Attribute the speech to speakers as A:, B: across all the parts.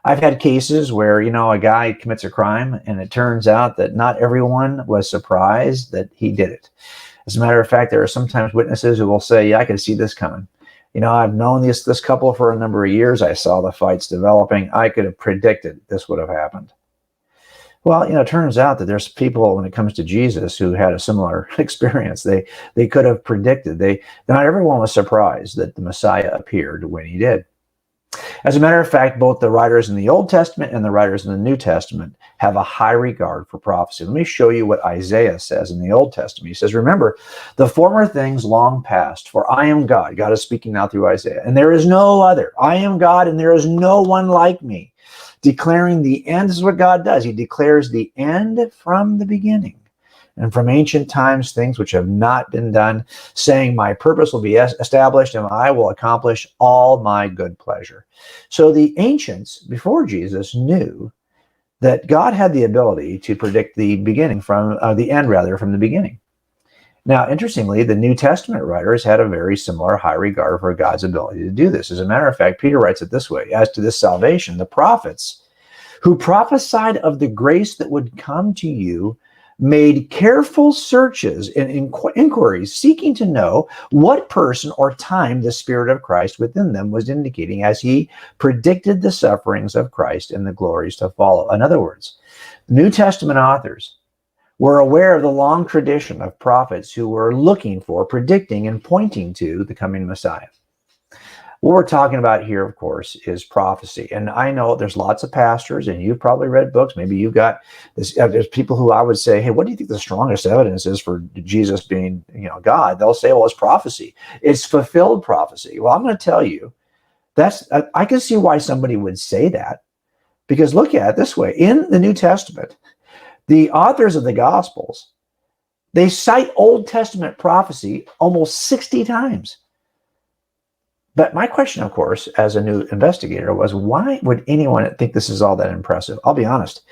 A: I've had cases where, a guy commits a crime and it turns out that not everyone was surprised that he did it. As a matter of fact, there are sometimes witnesses who will say, yeah, I can see this coming. I've known this couple for a number of years. I saw the fights developing. I could have predicted this would have happened. Well, it turns out that there's people when it comes to Jesus who had a similar experience. They could have predicted. Not everyone was surprised that the Messiah appeared when he did. As a matter of fact, both the writers in the Old Testament and the writers in the New Testament have a high regard for prophecy. Let me show you what Isaiah says in the Old Testament. He says, remember, the former things long past, for I am God. God is speaking now through Isaiah. And there is no other. I am God, and there is no one like me. Declaring the end. This is what God does. He declares the end from the beginning. And from ancient times, things which have not been done, saying, my purpose will be established and I will accomplish all my good pleasure. So the ancients before Jesus knew that God had the ability to predict the beginning from the end, rather, from the beginning. Now, interestingly, the New Testament writers had a very similar high regard for God's ability to do this. As a matter of fact, Peter writes it this way: as to this salvation, the prophets who prophesied of the grace that would come to you made careful searches and inquiries, seeking to know what person or time the Spirit of Christ within them was indicating as he predicted the sufferings of Christ and the glories to follow. In other words, New Testament authors were aware of the long tradition of prophets who were looking for, predicting, and pointing to the coming Messiah. What we're talking about here, of course, is prophecy. And I know there's lots of pastors, and you've probably read books. Maybe you've got this. There's people who I would say, hey, what do you think the strongest evidence is for Jesus being, God? They'll say, well, it's prophecy. It's fulfilled prophecy. Well, I'm going to tell you, I can see why somebody would say that, because look at it this way. In the New Testament, the authors of the Gospels, they cite Old Testament prophecy almost 60 times. But my question, of course, as a new investigator was, why would anyone think this is all that impressive? I'll be honest.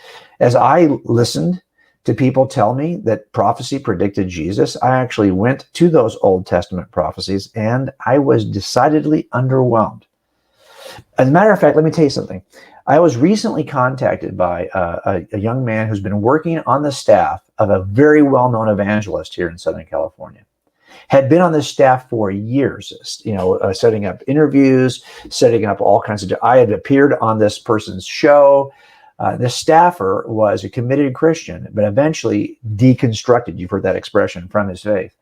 A: As I listened to people tell me that prophecy predicted Jesus, I actually went to those Old Testament prophecies, and I was decidedly underwhelmed. As a matter of fact, let me tell you something. I was recently contacted by a young man who's been working on the staff of a very well-known evangelist here in Southern California. Had been on this staff for years, setting up interviews, setting up all kinds of. I had appeared on this person's show. The staffer was a committed Christian, but eventually deconstructed, you've heard that expression, from his faith.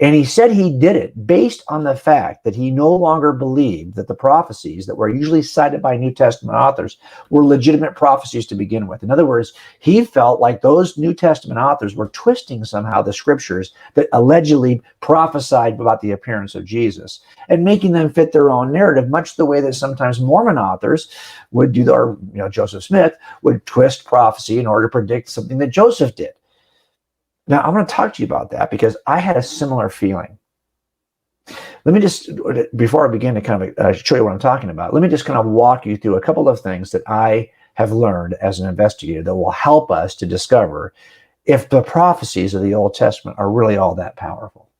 A: And he said he did it based on the fact that he no longer believed that the prophecies that were usually cited by New Testament authors were legitimate prophecies to begin with. In other words, he felt like those New Testament authors were twisting somehow the scriptures that allegedly prophesied about the appearance of Jesus and making them fit their own narrative, much the way that sometimes Mormon authors would do, or Joseph Smith would twist prophecy in order to predict something that Joseph did. Now, I'm going to talk to you about that because I had a similar feeling. Let me just, before I begin to kind of show you what I'm talking about, let me just kind of walk you through a couple of things that I have learned as an investigator that will help us to discover if the prophecies of the Old Testament are really all that powerful.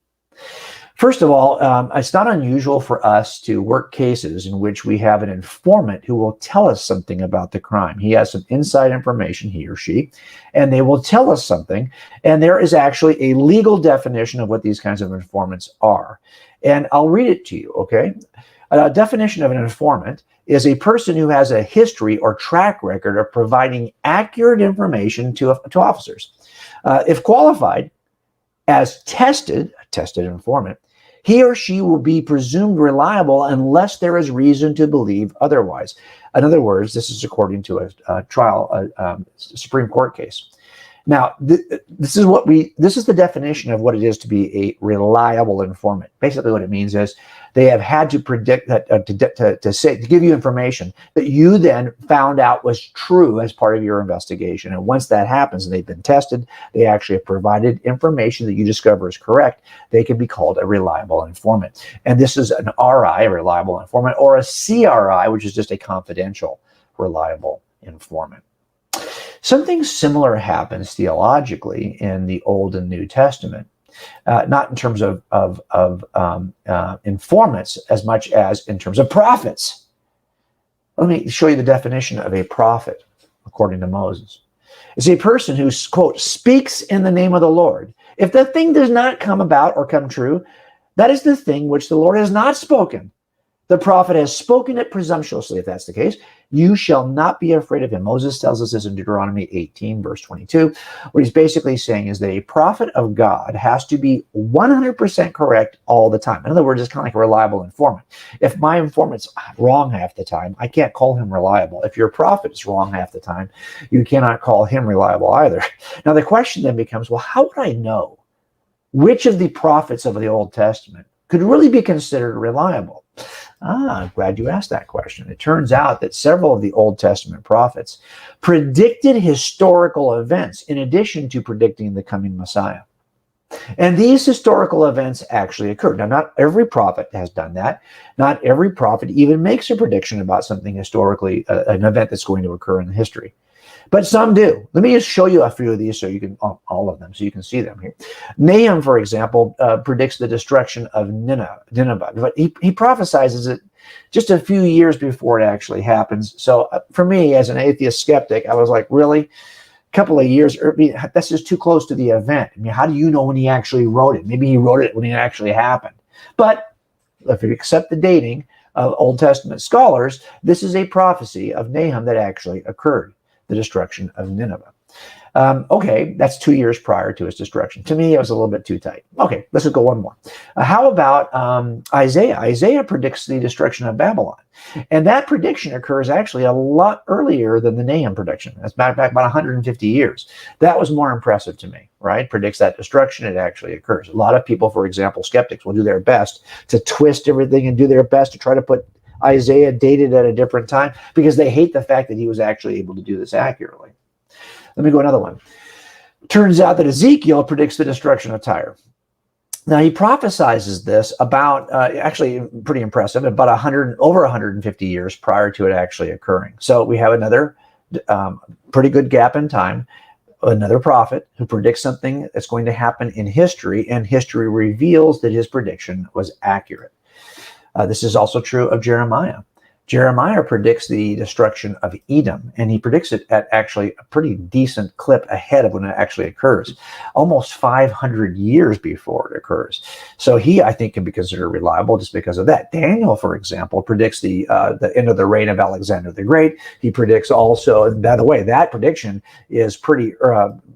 A: First of all, it's not unusual for us to work cases in which we have an informant who will tell us something about the crime. He has some inside information, he or she, and they will tell us something. And there is actually a legal definition of what these kinds of informants are. And I'll read it to you, okay? A definition of an informant is a person who has a history or track record of providing accurate information to officers. If qualified as a tested informant, he or she will be presumed reliable unless there is reason to believe otherwise. In other words, this is according to a Supreme Court case. Now, this is the definition of what it is to be a reliable informant. Basically, what it means is they have had to predict that to give you information that you then found out was true as part of your investigation. And once that happens and they've been tested, they actually have provided information that you discover is correct. They can be called a reliable informant. And this is an RI, a reliable informant, or a CRI, which is just a confidential reliable informant. Something similar happens theologically in the Old and New Testament, not in terms of informants as much as in terms of prophets. Let me show you the definition of a prophet, according to Moses. It's a person who, quote, speaks in the name of the Lord. If the thing does not come about or come true, that is the thing which the Lord has not spoken. The prophet has spoken it presumptuously. If that's the case, you shall not be afraid of him. Moses tells us this in Deuteronomy 18, verse 22. What he's basically saying is that a prophet of God has to be 100% correct all the time. In other words, it's kind of like a reliable informant. If my informant's wrong half the time, I can't call him reliable. If your prophet is wrong half the time, you cannot call him reliable either. Now, the question then becomes, well, how would I know which of the prophets of the Old Testament could really be considered reliable? I'm glad you asked that question. It turns out that several of the Old Testament prophets predicted historical events in addition to predicting the coming Messiah. And these historical events actually occurred. Now, not every prophet has done that. Not every prophet even makes a prediction about something historically, an event that's going to occur in history. But some do. Let me just show you a few of these so you can, all of them, so you can see them here. Nahum, for example, predicts the destruction of Nineveh, but he prophesizes it just a few years before it actually happens. So for me, as an atheist skeptic, I was like, really? A couple of years, that's just too close to the event. I mean, how do you know when he actually wrote it? Maybe he wrote it when it actually happened. But if you accept the dating of Old Testament scholars, this is a prophecy of Nahum that actually occurred. The destruction of Nineveh. Okay, that's 2 years prior to his destruction. To me, it was a little bit too tight. Okay, let's just go one more. How about Isaiah? Isaiah predicts the destruction of Babylon. And that prediction occurs actually a lot earlier than the Nahum prediction. That's back about 150 years. That was more impressive to me, right? Predicts that destruction, it actually occurs. A lot of people, for example, skeptics, will do their best to twist everything and do their best to try to put Isaiah dated at a different time because they hate the fact that he was actually able to do this accurately. Let me go another one. Turns out that Ezekiel predicts the destruction of Tyre. Now, he prophesizes this about, actually pretty impressive, about over 150 years prior to it actually occurring. So we have another pretty good gap in time, another prophet who predicts something that's going to happen in history, and history reveals that his prediction was accurate. This is also true of Jeremiah. Jeremiah predicts the destruction of Edom, and he predicts it at actually a pretty decent clip ahead of when it actually occurs, almost 500 years before it occurs. So he, I think, can be considered reliable just because of that. Daniel, for example, predicts the end of the reign of Alexander the Great. He predicts also, and by the way, that prediction is pretty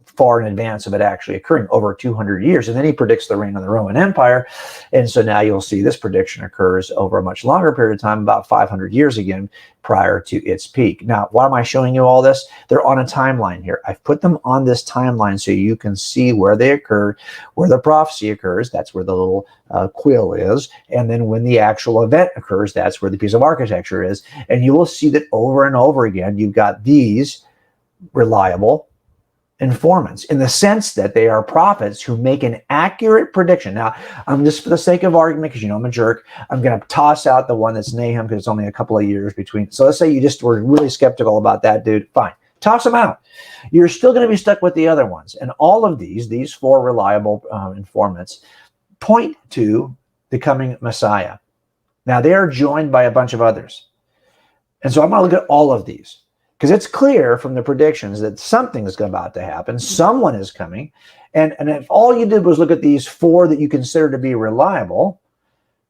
A: far in advance of it actually occurring, over 200 years. And then he predicts the reign of the Roman Empire. And so now you'll see this prediction occurs over a much longer period of time, about 500 years again, prior to its peak. Now, why am I showing you all this? They're on a timeline here. I've put them on this timeline so you can see where they occur, where the prophecy occurs. That's where the little quill is. And then when the actual event occurs, that's where the piece of architecture is. And you will see that over and over again, you've got these reliable informants in the sense that they are prophets who make an accurate prediction. Now, I'm just for the sake of argument, because you know I'm a jerk, I'm going to toss out the one that's Nahum because it's only a couple of years between. So let's say you just were really skeptical about that dude. Fine. Toss them out. You're still going to be stuck with the other ones. And all of these four reliable informants point to the coming Messiah. Now, they are joined by a bunch of others. And so I'm going to look at all of these, because it's clear from the predictions that something is about to happen. Someone is coming. And if all you did was look at these four that you consider to be reliable,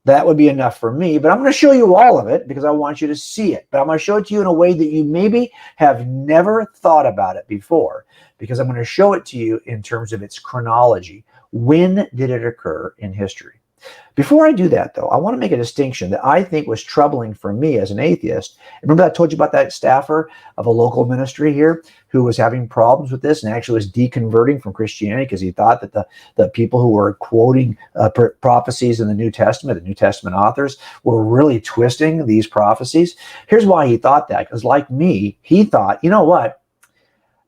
A: that would be enough for me. But I'm going to show you all of it because I want you to see it. But I'm going to show it to you in a way that you maybe have never thought about it before, because I'm going to show it to you in terms of its chronology. When did it occur in history? Before I do that, though, I want to make a distinction that I think was troubling for me as an atheist. Remember I told you about that staffer of a local ministry here who was having problems with this and actually was deconverting from Christianity because he thought that the people who were quoting prophecies in the New Testament authors, were really twisting these prophecies. Here's why he thought that, because like me, he thought, you know what?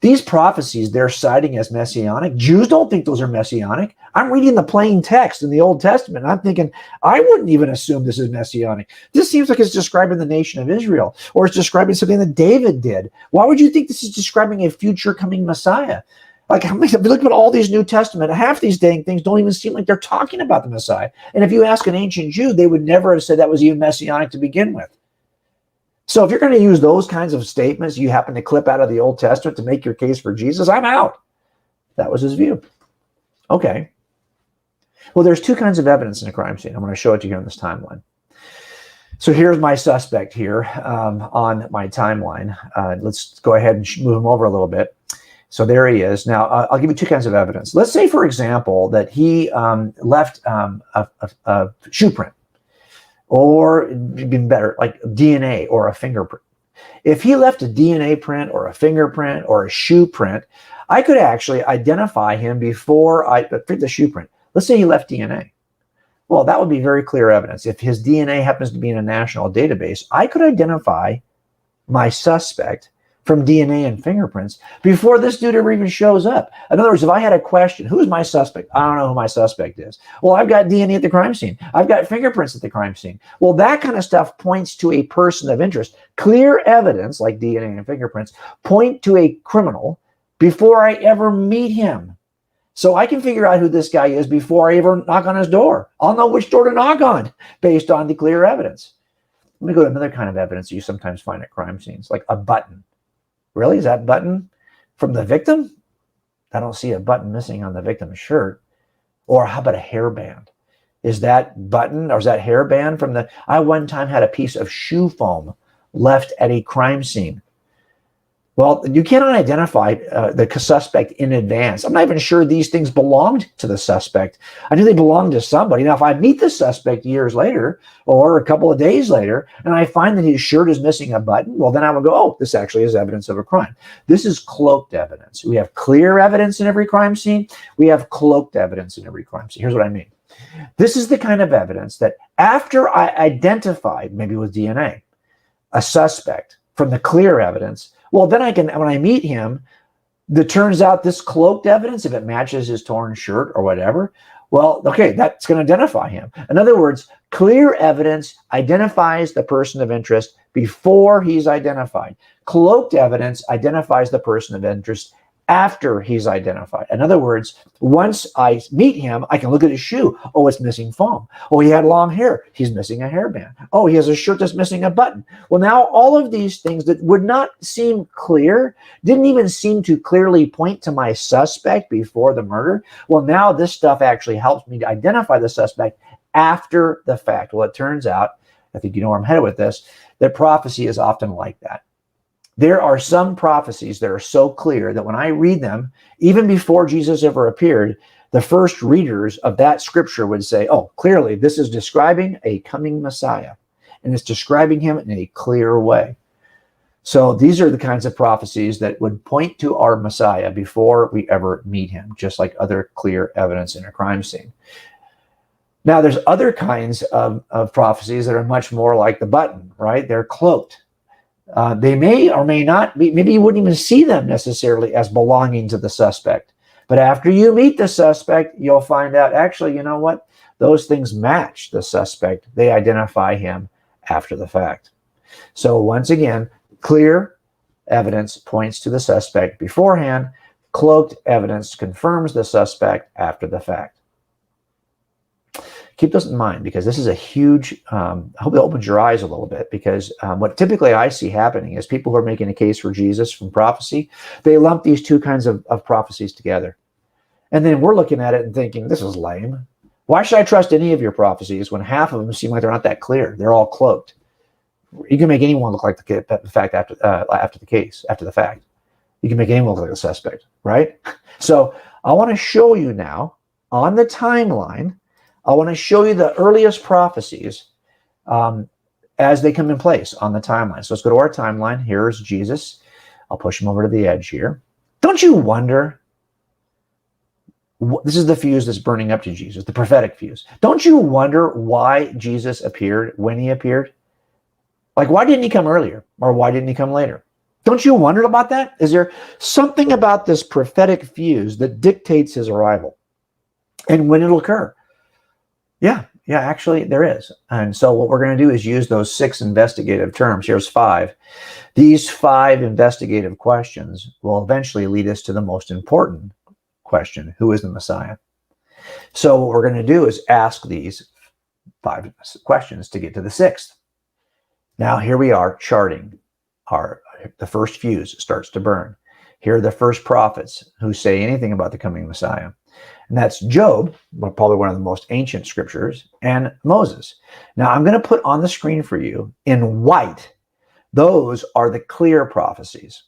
A: These prophecies they're citing as messianic, Jews don't think those are messianic. I'm reading the plain text in the Old Testament, and I'm thinking, I wouldn't even assume this is messianic. This seems like it's describing the nation of Israel, or it's describing something that David did. Why would you think this is describing a future coming Messiah? Like, if you look at all these New Testament, half these dang things don't even seem like they're talking about the Messiah. And if you ask an ancient Jew, they would never have said that was even messianic to begin with. So if you're going to use those kinds of statements you happen to clip out of the Old Testament to make your case for Jesus, I'm out. That was his view. Okay. Well, there's two kinds of evidence in a crime scene. I'm going to show it to you here on this timeline. So here's my suspect here on my timeline. Let's go ahead and move him over a little bit. So there he is. Now, I'll give you two kinds of evidence. Let's say, for example, that he left a shoe print, or even better, like DNA or a fingerprint. If he left a DNA print or a fingerprint or a shoe print, I could actually identify him before I print the shoe print. Let's say he left DNA. Well, that would be very clear evidence. If his DNA happens to be in a national database, I could identify my suspect from DNA and fingerprints before this dude ever even shows up. In other words, if I had a question, who's my suspect? I don't know who my suspect is. Well, I've got DNA at the crime scene. I've got fingerprints at the crime scene. Well, that kind of stuff points to a person of interest. Clear evidence, like DNA and fingerprints, point to a criminal before I ever meet him. So I can figure out who this guy is before I ever knock on his door. I'll know which door to knock on based on the clear evidence. Let me go to another kind of evidence you sometimes find at crime scenes, like a button. Really? Is that button from the victim? I don't see a button missing on the victim's shirt. Or how about a hairband? Is that button or is that hairband from the... I one time had a piece of shoe foam left at a crime scene. Well, you cannot identify the suspect in advance. I'm not even sure these things belonged to the suspect. I knew they belonged to somebody. Now, if I meet the suspect years later or a couple of days later, and I find that his shirt is missing a button, well, then I will go, oh, this actually is evidence of a crime. This is cloaked evidence. We have clear evidence in every crime scene. We have cloaked evidence in every crime scene. Here's what I mean. This is the kind of evidence that after I identified, maybe with DNA, a suspect from the clear evidence, well, then I can, when I meet him, it turns out this cloaked evidence, if it matches his torn shirt or whatever, well, okay, that's going to identify him. In other words, clear evidence identifies the person of interest before he's identified. Cloaked evidence identifies the person of interest after he's identified. In other words, once I meet him, I can look at his shoe. Oh, it's missing foam. Oh, he had long hair. He's missing a hairband. Oh, he has a shirt that's missing a button. Well, now all of these things that would not seem clear, didn't even seem to clearly point to my suspect before the murder. Well, now this stuff actually helps me to identify the suspect after the fact. Well, it turns out, I think you know where I'm headed with this, that prophecy is often like that. There are some prophecies that are so clear that when I read them, even before Jesus ever appeared, the first readers of that scripture would say, oh, clearly this is describing a coming Messiah, and it's describing him in a clear way. So these are the kinds of prophecies that would point to our Messiah before we ever meet him, just like other clear evidence in a crime scene. Now, there's other kinds of prophecies that are much more like the button, right? They're cloaked. They may or may not be, maybe you wouldn't even see them necessarily as belonging to the suspect. But after you meet the suspect, you'll find out, actually, you know what? Those things match the suspect. They identify him after the fact. So once again, clear evidence points to the suspect beforehand. Cloaked evidence confirms the suspect after the fact. Keep this in mind, because this is a huge, I hope it opens your eyes a little bit, because what typically I see happening is people who are making a case for Jesus from prophecy, they lump these two kinds of prophecies together. And then we're looking at it and thinking, this is lame. Why should I trust any of your prophecies when half of them seem like they're not that clear? They're all cloaked. You can make anyone look like the fact after the fact. You can make anyone look like a suspect, right? So I want to show you now on the timeline, I want to show you the earliest prophecies as they come in place on the timeline. So let's go to our timeline. Here's Jesus. I'll push him over to the edge here. Don't you wonder? This is the fuse that's burning up to Jesus, the prophetic fuse. Don't you wonder why Jesus appeared when he appeared? Like, why didn't he come earlier? Or why didn't he come later? Don't you wonder about that? Is there something about this prophetic fuse that dictates his arrival and when it'll occur? Yeah, actually there is. And so what we're going to do is use those 6 investigative terms. Here's 5. These 5 investigative questions will eventually lead us to the most important question: who is the Messiah? So what we're going to do is ask these 5 questions to get to the 6th. Now here we are charting the first fuse starts to burn. Here are the first prophets who say anything about the coming Messiah. And that's Job, probably one of the most ancient scriptures, and Moses. Now I'm going to put on the screen for you in white, those are the clear prophecies.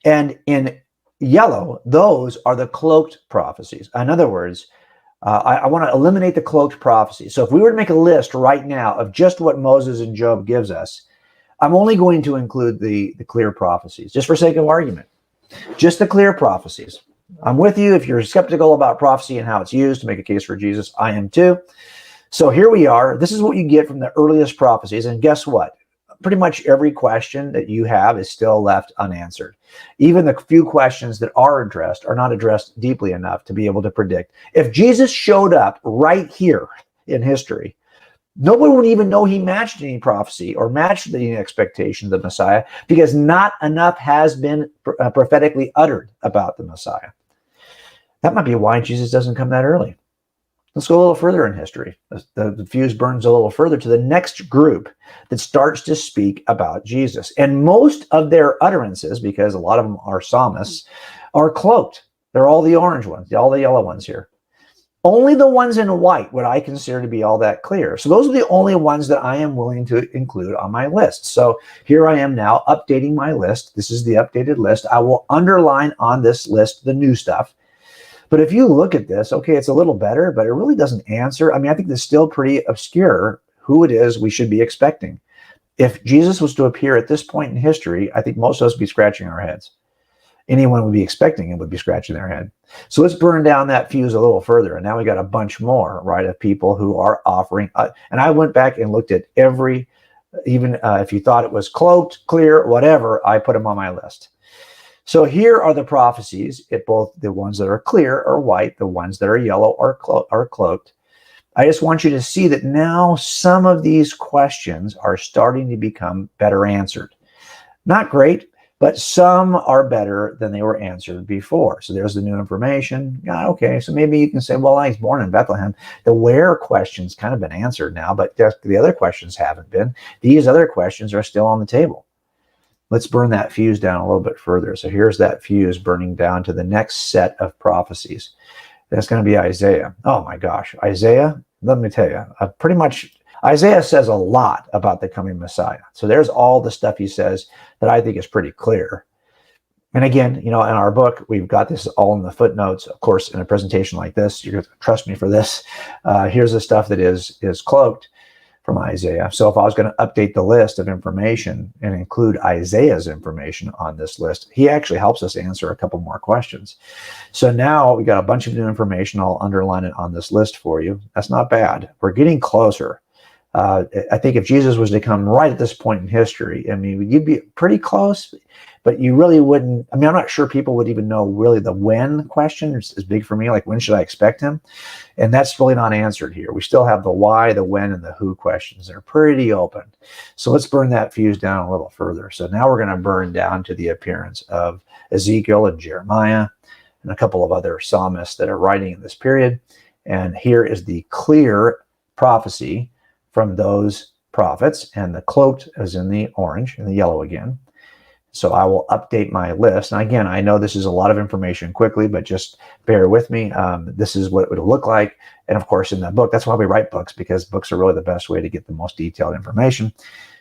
A: And in yellow, those are the cloaked prophecies. In other words, I want to eliminate the cloaked prophecies. So if we were to make a list right now of just what Moses and Job gives us, I'm only going to include the clear prophecies, just for sake of argument. Just the clear prophecies. I'm with you. If you're skeptical about prophecy and how it's used to make a case for Jesus, I am too. So here we are. This is what you get from the earliest prophecies. And guess what? Pretty much every question that you have is still left unanswered. Even the few questions that are addressed are not addressed deeply enough to be able to predict. If Jesus showed up right here in history, nobody would even know he matched any prophecy or matched the expectation of the Messiah, because not enough has been prophetically uttered about the Messiah. That might be why Jesus doesn't come that early. Let's go a little further in history. The fuse burns a little further to the next group that starts to speak about Jesus. And most of their utterances, because a lot of them are psalmists, are cloaked. They're all the orange ones, all the yellow ones here. Only the ones in white would I consider to be all that clear. So those are the only ones that I am willing to include on my list. So here I am now updating my list. This is the updated list. I will underline on this list the new stuff. But if you look at this, okay, it's a little better, but it really doesn't answer. I mean, I think it's still pretty obscure who it is we should be expecting. If Jesus was to appear at this point in history, I think most of us would be scratching our heads. Anyone would be expecting him would be scratching their head. So let's burn down that fuse a little further. And now we got a bunch more, right, of people who are offering. And I went back and looked at every, even if you thought it was cloaked, clear, whatever, I put them on my list. So here are the prophecies, both the ones that are clear or white, the ones that are yellow are cloaked. I just want you to see that now some of these questions are starting to become better answered. Not great, but some are better than they were answered before. So there's the new information. Yeah, okay, so maybe you can say, well, he's born in Bethlehem. The where question's kind of been answered now, but the other questions haven't been. These other questions are still on the table. Let's burn that fuse down a little bit further. So here's that fuse burning down to the next set of prophecies. That's going to be Isaiah. Oh my gosh, Isaiah, let me tell you, pretty much Isaiah says a lot about the coming Messiah. So there's all the stuff he says that I think is pretty clear. And again, you know, in our book, we've got this all in the footnotes. Of course, in a presentation like this, you're going to trust me for this. Here's the stuff that is cloaked from Isaiah. So if I was going to update the list of information and include Isaiah's information on this list, he actually helps us answer a couple more questions. So now we got a bunch of new information. I'll underline it on this list for you. That's not bad. We're getting closer. I think if Jesus was to come right at this point in history, I mean, you'd be pretty close, but you really wouldn't. I mean, I'm not sure people would even know really the when question is big for me. Like, when should I expect him? And that's really not answered here. We still have the why, the when, and the who questions. They're pretty open. So let's burn that fuse down a little further. So now we're going to burn down to the appearance of Ezekiel and Jeremiah and a couple of other psalmists that are writing in this period. And here is the clear prophecy from those prophets, and the cloaked is in the orange and the yellow again. So I will update my list. And again, I know this is a lot of information quickly, but just bear with me. This is what it would look like. And of course, in the book, that's why we write books, because books are really the best way to get the most detailed information.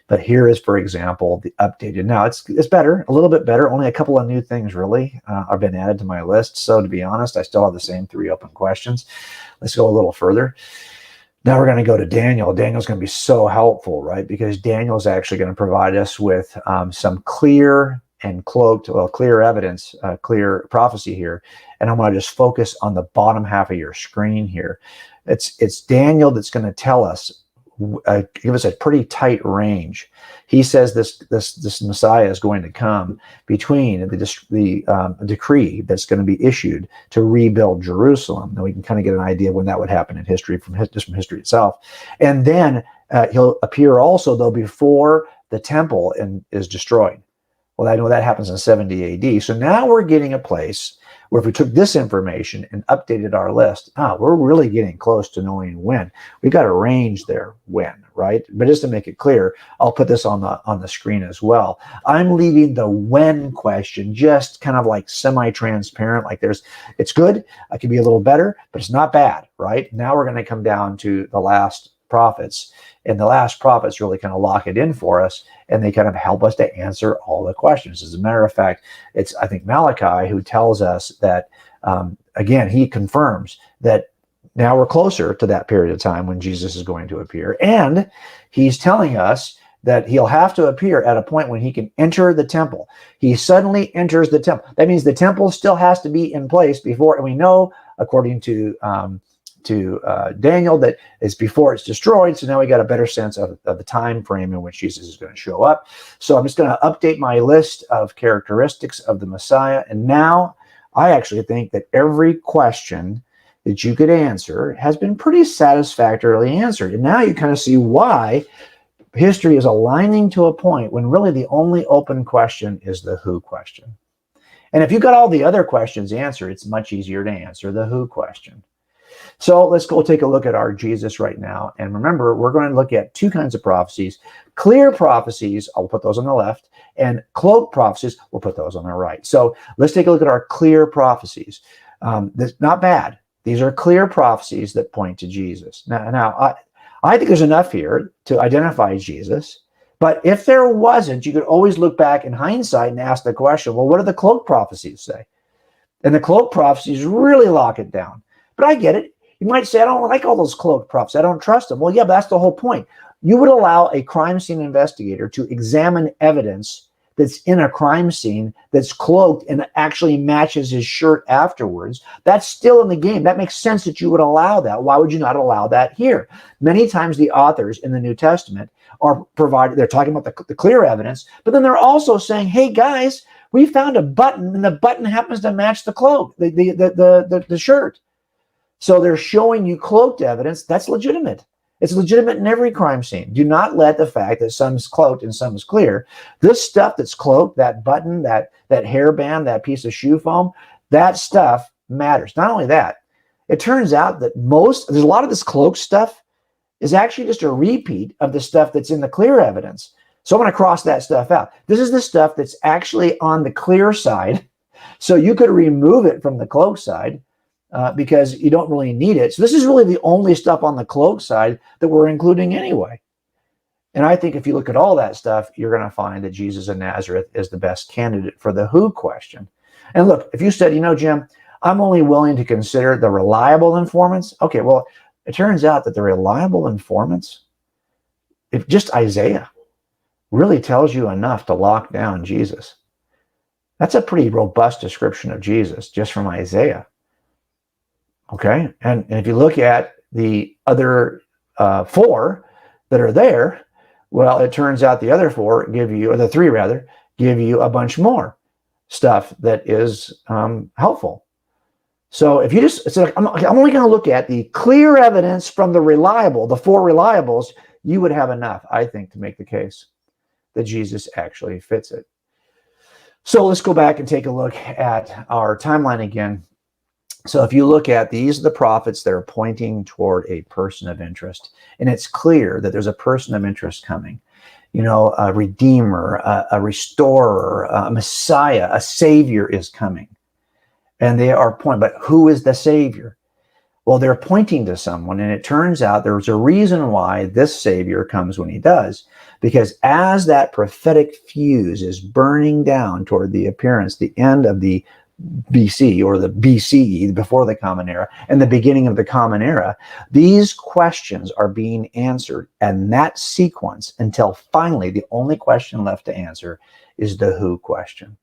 A: But here is, for example, the updated. Now it's better, a little bit better. Only a couple of new things really have been added to my list. So to be honest, I still have the same 3 open questions. Let's go a little further. Now we're going to go to Daniel. Daniel's going to be so helpful, right? Because Daniel's actually going to provide us with some clear and cloaked, well, clear evidence, clear prophecy here. And I'm going to just focus on the bottom half of your screen here. It's Daniel that's going to tell us, give us a pretty tight range. He says this Messiah is going to come between the decree that's going to be issued to rebuild Jerusalem. Now we can kind of get an idea when that would happen in history from history itself. And then he'll appear also, though, before the temple is destroyed. Well, I know that happens in 70 AD. So now we're getting a place where if we took this information and updated our list, we're really getting close to knowing when. We've got a range there, when, right? But just to make it clear, I'll put this on the screen as well. I'm leaving the when question just kind of like semi-transparent, like it's good, it can be a little better, but it's not bad, right? Now we're going to come down to the last prophets, and the last prophets really kind of lock it in for us, and they kind of help us to answer all the questions. As a matter of fact, it's, I think, Malachi who tells us that, again, he confirms that now we're closer to that period of time when Jesus is going to appear. And he's telling us that he'll have to appear at a point when he can enter the temple. He suddenly enters the temple. That means the temple still has to be in place before, and we know, according to Daniel, that it's before it's destroyed. So now we got a better sense of the time frame in which Jesus is going to show up. So I'm just going to update my list of characteristics of the Messiah. And now I actually think that every question that you could answer has been pretty satisfactorily answered. And now you kind of see why history is aligning to a point when really the only open question is the who question. And if you got all the other questions answered, it's much easier to answer the who question. So let's go take a look at our Jesus right now. And remember, we're going to look at two kinds of prophecies. Clear prophecies, I'll put those on the left, and cloaked prophecies, we'll put those on the right. So let's take a look at our clear prophecies. Not bad. These are clear prophecies that point to Jesus. Now I think there's enough here to identify Jesus. But if there wasn't, you could always look back in hindsight and ask the question, well, what do the cloak prophecies say? And the cloak prophecies really lock it down. But I get it. You might say, I don't like all those cloak prophecies. I don't trust them. Well, yeah, but that's the whole point. You would allow a crime scene investigator to examine evidence that's in a crime scene that's cloaked and actually matches his shirt afterwards. That's still in the game. That makes sense that you would allow that. Why would you not allow that here? Many times the authors in the New Testament are provided, they're talking about the clear evidence, but then they're also saying, hey guys, we found a button and the button happens to match the cloak, the shirt. So they're showing you cloaked evidence. That's legitimate. It's legitimate in every crime scene. Do not let the fact that some is cloaked and some is clear. This stuff that's cloaked, that button, that hairband, that piece of shoe foam, that stuff matters. Not only that, it turns out that there's a lot of this cloaked stuff is actually just a repeat of the stuff that's in the clear evidence. So I'm going to cross that stuff out. This is the stuff that's actually on the clear side. So you could remove it from the cloak side. Because you don't really need it. So this is really the only stuff on the cloak side that we're including anyway. And I think if you look at all that stuff, you're going to find that Jesus of Nazareth is the best candidate for the who question. And look, if you said, Jim, I'm only willing to consider the reliable informants. Okay, well, it turns out that the reliable informants, if just Isaiah really tells you enough to lock down Jesus. That's a pretty robust description of Jesus just from Isaiah. Okay, and if you look at the other four that are there, well, it turns out the other four give you, or the three rather, give you a bunch more stuff that is helpful. So if you just, it's like, I'm only going to look at the clear evidence from the four reliables, you would have enough, I think, to make the case that Jesus actually fits it. So let's go back and take a look at our timeline again. So if you look at these are the prophets that are pointing toward a person of interest, and it's clear that there's a person of interest coming, a redeemer, a restorer, a Messiah, a savior is coming. And they are pointing, but who is the savior? Well, they're pointing to someone, and it turns out there's a reason why this savior comes when he does, because as that prophetic fuse is burning down toward the appearance, the end of the BC or the BCE, before the Common Era, and the beginning of the Common Era, these questions are being answered in that sequence until finally the only question left to answer is the who question.